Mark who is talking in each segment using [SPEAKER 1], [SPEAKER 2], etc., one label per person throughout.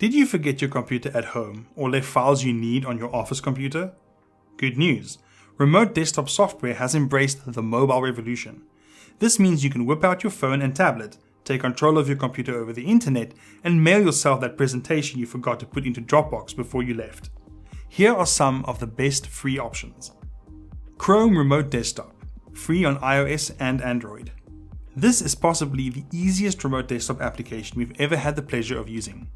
[SPEAKER 1] Did you forget your computer at home or left files you need on your office computer? Good news! Remote desktop software has embraced the mobile revolution. This means you can whip out your phone and tablet, take control of your computer over the internet, and mail yourself that presentation you forgot to put into Dropbox before you left. Here are some of the best free options. Chrome Remote Desktop, free on iOS and Android. This is possibly the easiest remote desktop application we've ever had the pleasure of using.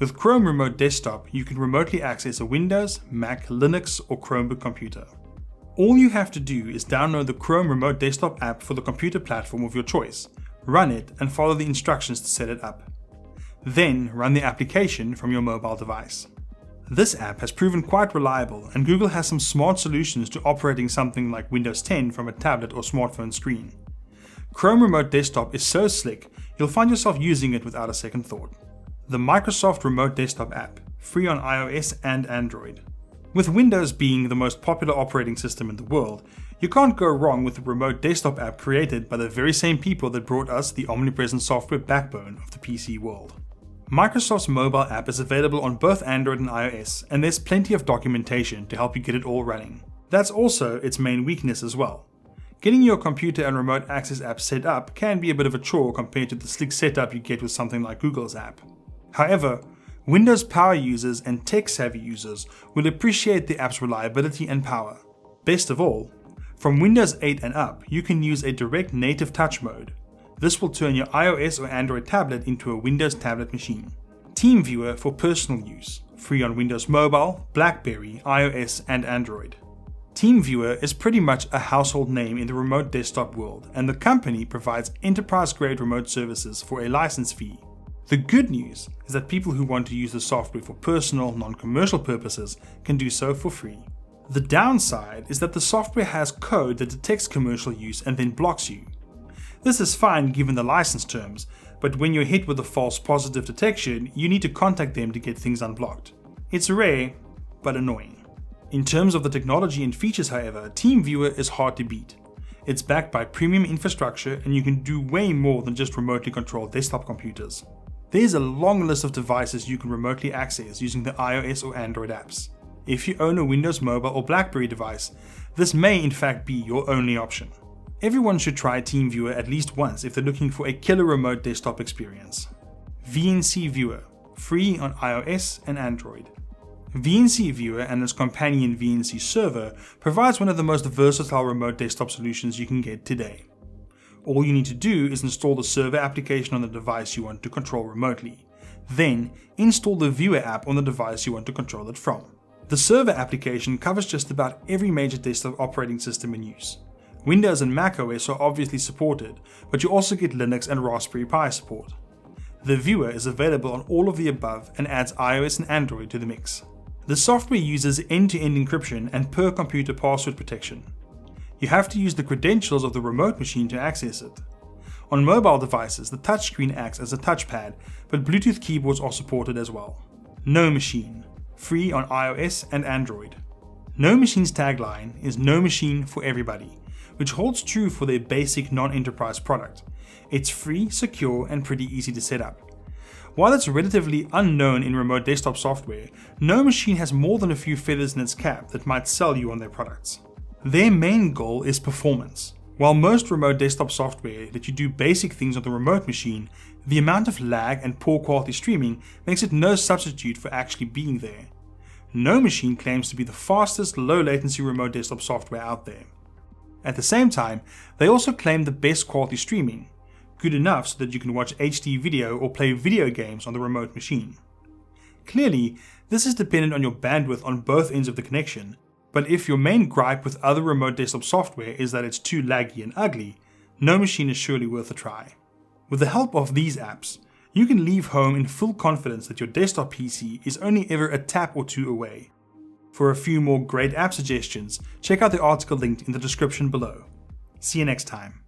[SPEAKER 1] With Chrome Remote Desktop, you can remotely access a Windows, Mac, Linux, or Chromebook computer. All you have to do is download the Chrome Remote Desktop app for the computer platform of your choice, run it, and follow the instructions to set it up. Then run the application from your mobile device. This app has proven quite reliable, and Google has some smart solutions to operating something like Windows 10 from a tablet or smartphone screen. Chrome Remote Desktop is so slick, you'll find yourself using it without a second thought. The Microsoft Remote Desktop app, free on iOS and Android. With Windows being the most popular operating system in the world, you can't go wrong with the Remote Desktop app created by the very same people that brought us the omnipresent software backbone of the PC world. Microsoft's mobile app is available on both Android and iOS, and there's plenty of documentation to help you get it all running. That's also its main weakness as well. Getting your computer and remote access app set up can be a bit of a chore compared to the slick setup you get with something like Google's app. However, Windows power users and tech-savvy users will appreciate the app's reliability and power. Best of all, from Windows 8 and up, you can use a direct native touch mode. This will turn your iOS or Android tablet into a Windows tablet machine. TeamViewer for personal use, free on Windows Mobile, BlackBerry, iOS, and Android. TeamViewer is pretty much a household name in the remote desktop world, and the company provides enterprise-grade remote services for a license fee. The good news is that people who want to use the software for personal, non-commercial purposes can do so for free. The downside is that the software has code that detects commercial use and then blocks you. This is fine given the license terms, but when you're hit with a false positive detection, you need to contact them to get things unblocked. It's rare, but annoying. In terms of the technology and features, however, TeamViewer is hard to beat. It's backed by premium infrastructure, and you can do way more than just remotely control desktop computers. There's a long list of devices you can remotely access using the iOS or Android apps. If you own a Windows Mobile or BlackBerry device, this may in fact be your only option. Everyone should try TeamViewer at least once if they're looking for a killer remote desktop experience. VNC Viewer, free on iOS and Android. VNC Viewer and its companion VNC Server provides one of the most versatile remote desktop solutions you can get today. All you need to do is install the server application on the device you want to control remotely. Then, install the Viewer app on the device you want to control it from. The server application covers just about every major desktop operating system in use. Windows and Mac OS are obviously supported, but you also get Linux and Raspberry Pi support. The Viewer is available on all of the above and adds iOS and Android to the mix. The software uses end-to-end encryption and per-computer password protection. You have to use the credentials of the remote machine to access it. On mobile devices, the touchscreen acts as a touchpad, but Bluetooth keyboards are supported as well. NoMachine, free on iOS and Android. NoMachine's tagline is "No machine for everybody," which holds true for their basic non-enterprise product. It's free, secure, and pretty easy to set up. While it's relatively unknown in remote desktop software, NoMachine has more than a few feathers in its cap that might sell you on their products. Their main goal is performance. While most remote desktop software let you do basic things on the remote machine, the amount of lag and poor quality streaming makes it no substitute for actually being there. NoMachine claims to be the fastest low latency remote desktop software out there. At the same time, they also claim the best quality streaming, good enough so that you can watch HD video or play video games on the remote machine. Clearly, this is dependent on your bandwidth on both ends of the connection, but if your main gripe with other remote desktop software is that it's too laggy and ugly, NoMachine is surely worth a try. With the help of these apps, you can leave home in full confidence that your desktop PC is only ever a tap or two away. For a few more great app suggestions, check out the article linked in the description below. See you next time.